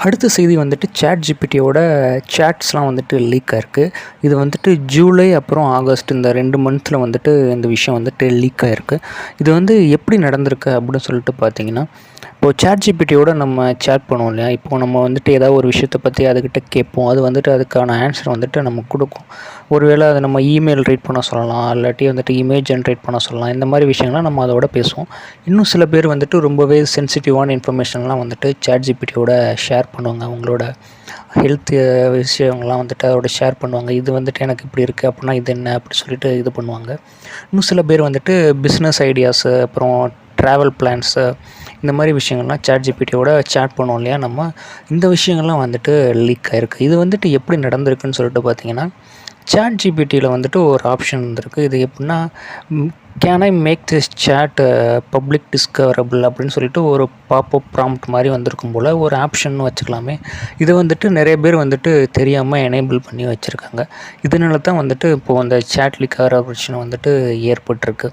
அடுத்த செய்தி வந்துட்டு ChatGPTயோட சேட்ஸ்லாம் வந்துட்டு லீக் ஆயிருக்கு. இது வந்துட்டு ஜூலை அப்புறம் ஆகஸ்ட் இந்த 2 மந்த்தில் வந்துட்டு இந்த விஷயம் வந்துட்டு லீக் ஆயிருக்கு. இது வந்து எப்படி நடந்திருக்கு அப்படின்னு சொல்லிட்டு பார்த்தீங்கன்னா, இப்போது ChatGPTயோட நம்ம சேட் பண்ணுவோம் இல்லையா? இப்போது நம்ம வந்துட்டு ஏதாவது ஒரு விஷயத்தை பற்றி அதுக்கிட்ட கேட்போம். அது வந்துட்டு அதுக்கான ஆன்சர் வந்துட்டு நமக்கு கொடுக்கும். ஒருவேளை அதை நம்ம இமெயில் ரீட் பண்ண சொல்லலாம், இல்லாட்டி வந்துட்டு இமேஜ் ஜென்ரேட் பண்ண சொல்லலாம். இந்த மாதிரி விஷயங்கள்லாம் நம்ம அதோட பேசுவோம். இன்னும் சில பேர் வந்துட்டு ரொம்பவே சென்சிட்டிவான இன்ஃபர்மேஷன்லாம் வந்துட்டு ChatGPTயோட ஷேர் பண்ணுவாங்க. அவங்களோட ஹெல்த் விஷயங்கள்லாம் வந்துட்டு அதோட ஷேர் பண்ணுவாங்க. இது வந்துட்டு எனக்கு இப்படி இருக்குது அப்படின்னா இது என்ன அப்படி சொல்லிட்டு இது பண்ணுவாங்க. இன்னும் சில பேர் வந்துட்டு பிஸ்னஸ் ஐடியாஸு, அப்புறம் ட்ராவல் பிளான்ஸு, இந்த மாதிரி விஷயங்கள்லாம் ChatGPTயோட சேட் பண்ணுவோம் இல்லையா நம்ம. இந்த விஷயங்கள்லாம் வந்துட்டு லீக் ஆகிருக்கு. இது வந்துட்டு எப்படி நடந்திருக்குன்னு சொல்லிட்டு பார்த்தீங்கன்னா, ChatGPTயில் வந்துட்டு ஒரு ஆப்ஷன் இருந்திருக்கு. இது எப்படின்னா, can I make this chat public discoverable அப்படின்னு சொல்லிட்டு ஒரு பாப்அப் ப்ராம்ப்ட் மாதிரி வந்திருக்கும் போல் ஒரு ஆப்ஷன் வச்சுக்கலாமே. இதை வந்துட்டு நிறைய பேர் வந்துட்டு தெரியாமல் எனேபிள் பண்ணி வச்சுருக்காங்க. இதனால தான் வந்துட்டு இப்போது அந்த சேட் லீக் ஆகிற பிரச்சனை வந்துட்டு ஏற்பட்டிருக்கு.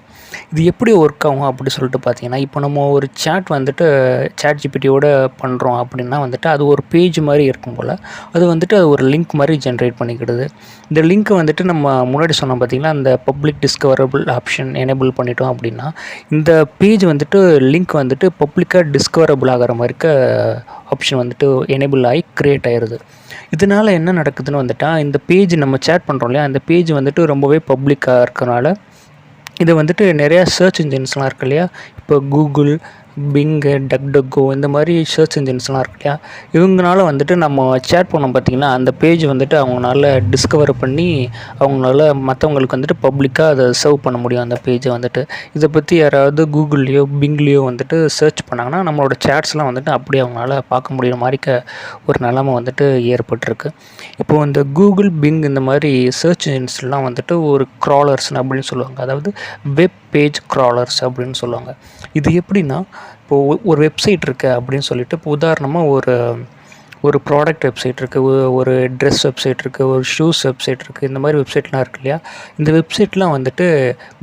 இது எப்படி ஒர்க் ஆகும் அப்படி சொல்லிட்டு பார்த்தீங்கன்னா, இப்போ நம்ம ஒரு சேட் வந்துட்டு ChatGPTயோட பண்ணுறோம் அப்படின்னா வந்துட்டு அது ஒரு பேஜ் மாதிரி இருக்கும் போல். அது வந்துட்டு அது ஒரு லிங்க் மாதிரி ஜென்ரேட் பண்ணிக்கிடுது. இந்த லிங்க்கை வந்துட்டு நம்ம முன்னாடி சொன்னோம் பார்த்திங்கன்னா, அந்த பப்ளிக் டிஸ்கவரபிள் ஆப்ஷன் எனேபிள் பண்ணிட்டோம் அப்படின்னா, இந்த பேஜ் வந்துட்டு லிங்க் வந்துட்டு பப்ளிக்காக டிஸ்கவரபிள் ஆகிற மாதிரிக்க ஆப்ஷன் வந்துட்டு எனேபிள் ஆகி க்ரியேட் ஆயிடுது. இதனால் என்ன நடக்குதுன்னு வந்துட்டா, இந்த பேஜ் நம்ம சேட் பண்ணுறோம் இல்லையா, அந்த பேஜ் வந்துட்டு ரொம்பவே பப்ளிக்காக இருக்கனால இது வந்துட்டு நிறையா சர்ச் இன்ஜின்ஸ்லாம் இருக்கு இல்லையா, இப்போ கூகுள், பிங்கு, டக்டக்கோ இந்த மாதிரி சர்ச் இன்ஜின்ஸ்லாம் இருக்கு இல்லையா, இவங்களால வந்துட்டு நம்ம சேட் பண்ணோம் பார்த்திங்கன்னா, அந்த பேஜ் வந்துட்டு அவங்களால டிஸ்கவர் பண்ணி அவங்களால மற்றவங்களுக்கு வந்துட்டு பப்ளிக்காக அதை சர்வ் பண்ண முடியும் அந்த பேஜை வந்துட்டு. இதை பற்றி யாராவது கூகுள்லேயோ பிங்லேயோ வந்துட்டு சர்ச் பண்ணாங்கன்னா நம்மளோட சேட்ஸ்லாம் வந்துட்டு அப்படியே அவங்களால பார்க்க முடிகிற மாதிரிக்க ஒரு நிலைமை வந்துட்டு ஏற்பட்டிருக்கு. இப்போது இந்த கூகுள், பிங் இந்த மாதிரி சர்ச் இன்ஜின்ஸ்லாம் வந்துட்டு ஒரு க்ராலர்ஸ் அப்படின்னு சொல்லுவாங்க. அதாவது வெப் பேஜ் க்ராலர்ஸ் அப்படின்னு சொல்லுவாங்க. இது எப்படின்னா, இப்போது ஒரு வெப்சைட் இருக்குது அப்படின்னு சொல்லிட்டு, இப்போ உதாரணமாக ஒரு ப்ராடக்ட் வெப்சைட் இருக்குது, ஒரு ட்ரெஸ் வெப்சைட் இருக்குது, ஒரு ஷூஸ் வெப்சைட் இருக்குது, இந்த மாதிரி வெப்சைட்லாம் இருக்கு இல்லையா. இந்த வெப்சைட்லாம் வந்துட்டு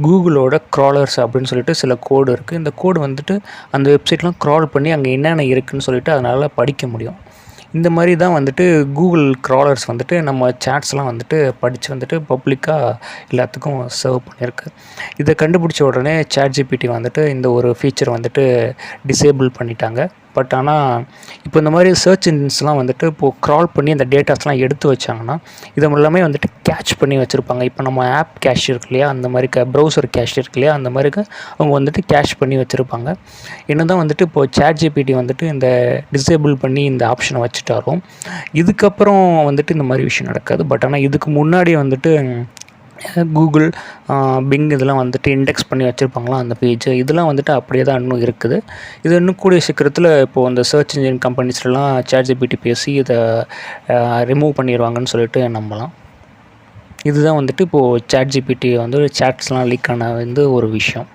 கூகுளோட க்ராலர்ஸ் அப்படின்னு சொல்லிட்டு சில கோடு இருக்குது. இந்த கோடு வந்துட்டு அந்த வெப்சைட்லாம் க்ரால் பண்ணி அங்கே என்னென்ன இருக்குதுன்னு சொல்லிட்டு அதனால் படிக்க முடியும். இந்த மாதிரி தான் வந்துட்டு கூகுள் க்ராலர்ஸ் வந்துட்டு நம்ம சேட்ஸ்லாம் வந்துட்டு படித்து வந்துட்டு பப்ளிக்காக எல்லாத்துக்கும் சர்வ் பண்ணியிருக்கு. இதை கண்டுபிடிச்ச உடனே ChatGPT வந்துட்டு இந்த ஒரு ஃபீச்சர் வந்துட்டு டிசேபிள் பண்ணிட்டாங்க. பட் ஆனால் இப்போ இந்த மாதிரி சர்ச் இன்ஜின்ஸ்லாம் வந்துட்டு இப்போது க்ரால் பண்ணி அந்த டேட்டாஸ்லாம் எடுத்து வச்சாங்கன்னா, இது எல்லாமே வந்துட்டு கேட்ச் பண்ணி வச்சுருப்பாங்க. இப்போ நம்ம ஆப் கேஷ் இருக்கு இல்லையா, அந்த மாதிரி ப்ரௌசர் கேஷ் இருக்கு இல்லையா, அந்த மாதிரிக்கு அவங்க வந்துட்டு கேஷ் பண்ணி வச்சுருப்பாங்க. என்ன தான் வந்துட்டு இப்போது ChatGPT வந்துட்டு இந்த டிசேபிள் பண்ணி இந்த ஆப்ஷனை வச்சுட்டாலும், இதுக்கப்புறம் வந்துட்டு இந்த மாதிரி விஷயம் நடக்காது. பட் ஆனால் இதுக்கு முன்னாடி வந்துட்டு கூகுள், பிங் இதெல்லாம் வந்துட்டு இண்டெக்ஸ் பண்ணி வச்சுருப்பாங்களா அந்த பேஜை, இதெல்லாம் வந்துட்டு அப்படியே தான் இன்னும் இருக்குது. இது இன்னும் கூடிய சீக்கிரத்தில் இப்போது அந்த சர்ச் இன்ஜின் கம்பெனிஸ்லாம் ChatGPT பேசி இதை ரிமூவ் பண்ணிடுவாங்கன்னு சொல்லிட்டு நம்பலாம். இதுதான் வந்துட்டு இப்போது ChatGPT வந்து சேட்ஸ்லாம் லீக் ஆன வந்து ஒரு விஷயம்.